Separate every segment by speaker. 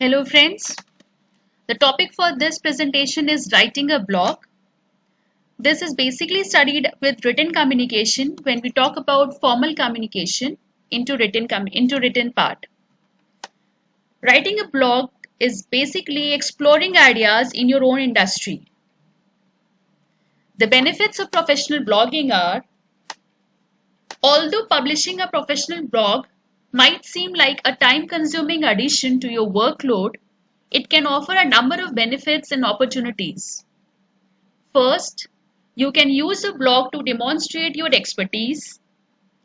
Speaker 1: Hello friends, the topic for this presentation is writing a blog. This is basically studied with written communication when we talk about formal communication into written part. Writing a blog is basically exploring ideas in your own industry. The benefits of professional blogging are, although publishing a professional blog might seem like a time-consuming addition to your workload, it can offer a number of benefits and opportunities. First, you can use a blog to demonstrate your expertise,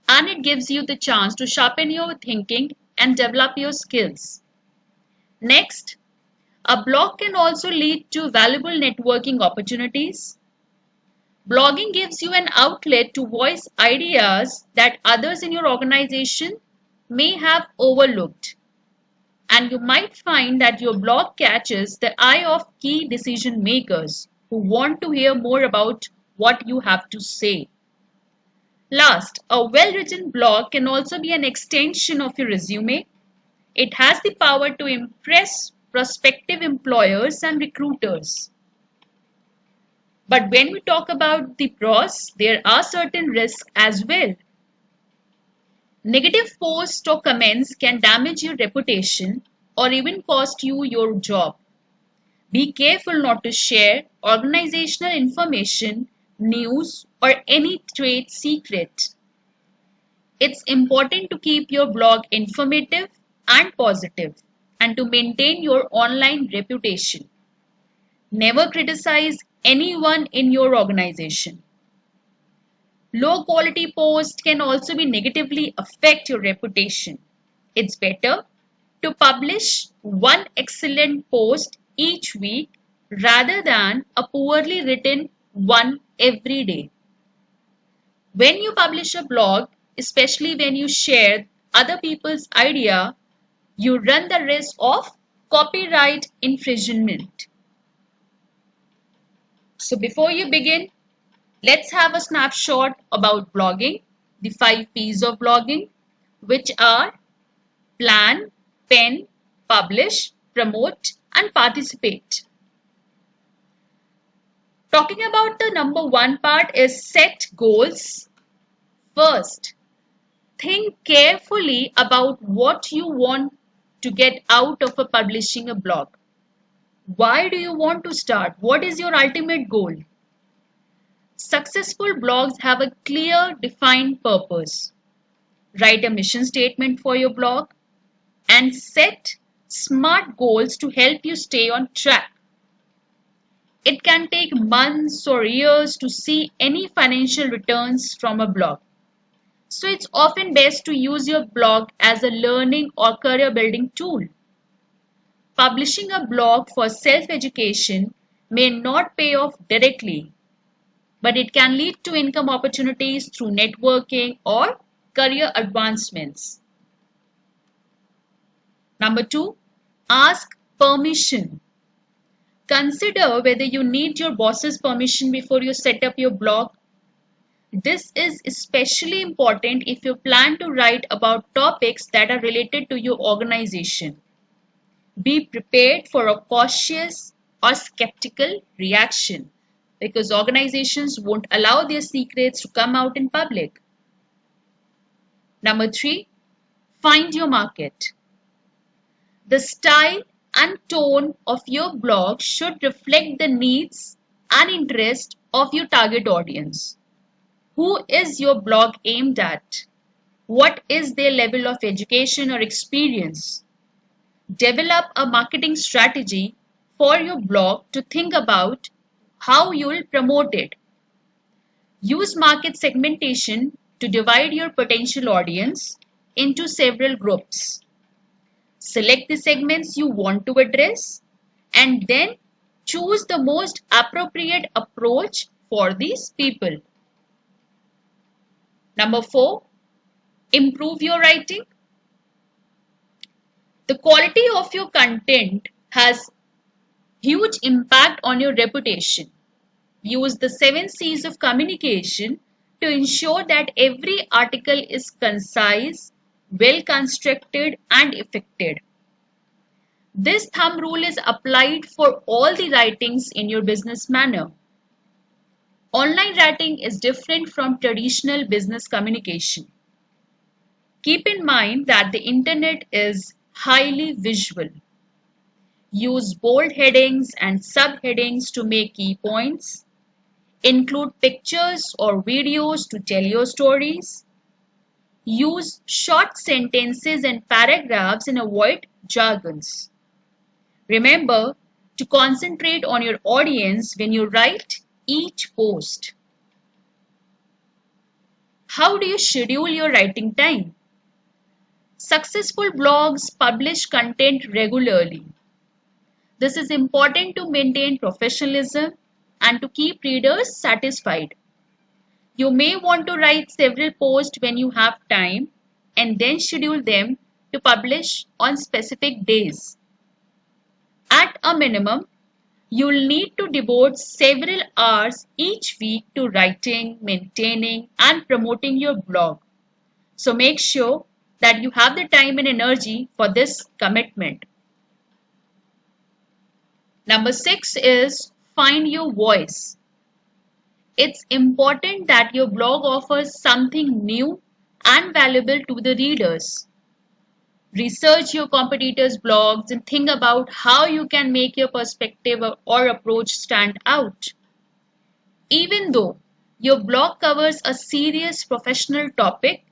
Speaker 1: and it gives you the chance to sharpen your thinking and develop your skills. Next, a blog can also lead to valuable networking opportunities. Blogging gives you an outlet to voice ideas that others in your organization may have overlooked. And you might find that your blog catches the eye of key decision makers who want to hear more about what you have to say. Last, a well-written blog can also be an extension of your resume. It has the power to impress prospective employers and recruiters. But when we talk about the pros, there are certain risks as well. Negative posts or comments can damage your reputation or even cost you your job. Be careful not to share organizational information, news, or any trade secret. It's important to keep your blog informative and positive and to maintain your online reputation. Never criticize anyone in your organization. Low quality posts can also be negatively affect your reputation. It's better to publish one excellent post each week rather than a poorly written one every day. When you publish a blog, especially when you share other people's idea, you run the risk of copyright infringement. So before you begin, let's have a snapshot about blogging, the 5 P's of blogging, which are plan, pen, publish, promote, and participate. Talking about the number 1 part is set goals. First, think carefully about what you want to get out of publishing a blog. Why do you want to start? What is your ultimate goal? Successful blogs have a clear, defined purpose. Write a mission statement for your blog and set SMART goals to help you stay on track. It can take months or years to see any financial returns from a blog. So it's often best to use your blog as a learning or career building tool. Publishing a blog for self-education may not pay off directly, but it can lead to income opportunities through networking or career advancements. Number 2, ask permission. Consider whether you need your boss's permission before you set up your blog. This is especially important if you plan to write about topics that are related to your organization. Be prepared for a cautious or skeptical reaction, because organizations won't allow their secrets to come out in public. Number 3, find your market. The style and tone of your blog should reflect the needs and interest of your target audience. Who is your blog aimed at? What is their level of education or experience? Develop a marketing strategy for your blog to think about how you will promote it. Use market segmentation to divide your potential audience into several groups. Select the segments you want to address and then choose the most appropriate approach for these people. Number 4, improve your writing. The quality of your content has huge impact on your reputation. Use the 7 C's of communication to ensure that every article is concise, well constructed, and effective. This thumb rule is applied for all the writings in your business manner. Online writing is different from traditional business communication. Keep in mind that the internet is highly visual. Use bold headings and subheadings to make key points. Include pictures or videos to tell your stories. Use short sentences and paragraphs and avoid jargons. Remember to concentrate on your audience when you write each post. How do you schedule your writing time? Successful blogs publish content regularly. This is important to maintain professionalism and to keep readers satisfied. You may want to write several posts when you have time and then schedule them to publish on specific days. At a minimum, you'll need to devote several hours each week to writing, maintaining, and promoting your blog. So make sure that you have the time and energy for this commitment. Number 6 is find your voice. It's important that your blog offers something new and valuable to the readers. Research your competitors' blogs and think about how you can make your perspective or approach stand out. Even though your blog covers a serious professional topic,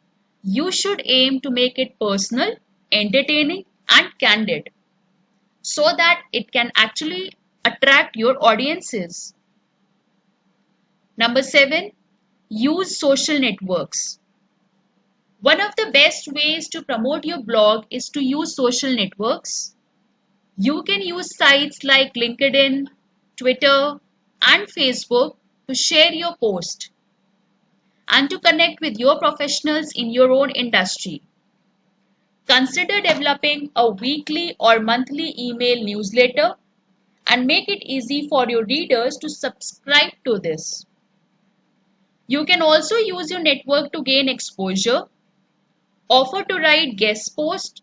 Speaker 1: you should aim to make it personal, entertaining, and candid so that it can actually attract your audiences. Number 7, use social networks. One of the best ways to promote your blog is to use social networks. You can use sites like LinkedIn, Twitter, and Facebook to share your post and to connect with your professionals in your own industry. Consider developing a weekly or monthly email newsletter and make it easy for your readers to subscribe to this. You can also use your network to gain exposure, offer to write guest posts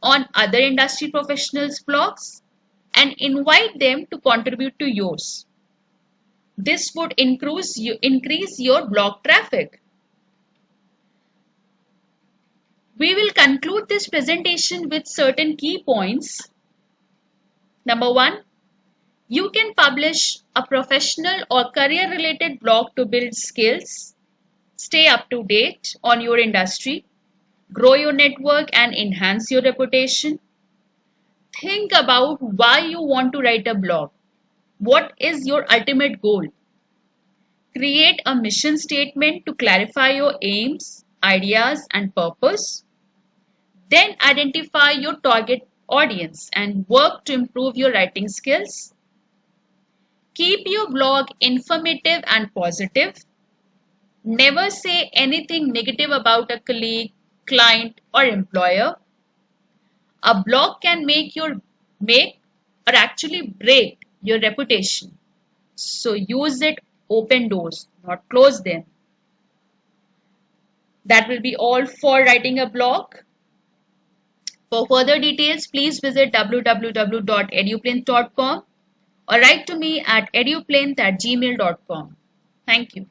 Speaker 1: on other industry professionals' blogs, and invite them to contribute to yours. This would increase your blog traffic. We will conclude this presentation with certain key points. Number 1, you can publish a professional or career-related blog to build skills, stay up to date on your industry, grow your network, and enhance your reputation. Think about why you want to write a blog. What is your ultimate goal? Create a mission statement to clarify your aims, ideas, and purpose. Then identify your target audience and work to improve your writing skills. Keep your blog informative and positive. Never say anything negative about a colleague, client, or employer. A blog can make or actually break your reputation. So use it, open doors, not close them. That will be all for writing a blog. For further details, please visit www.eduplinth.com or write to me at eduplinth@gmail.com. Thank you.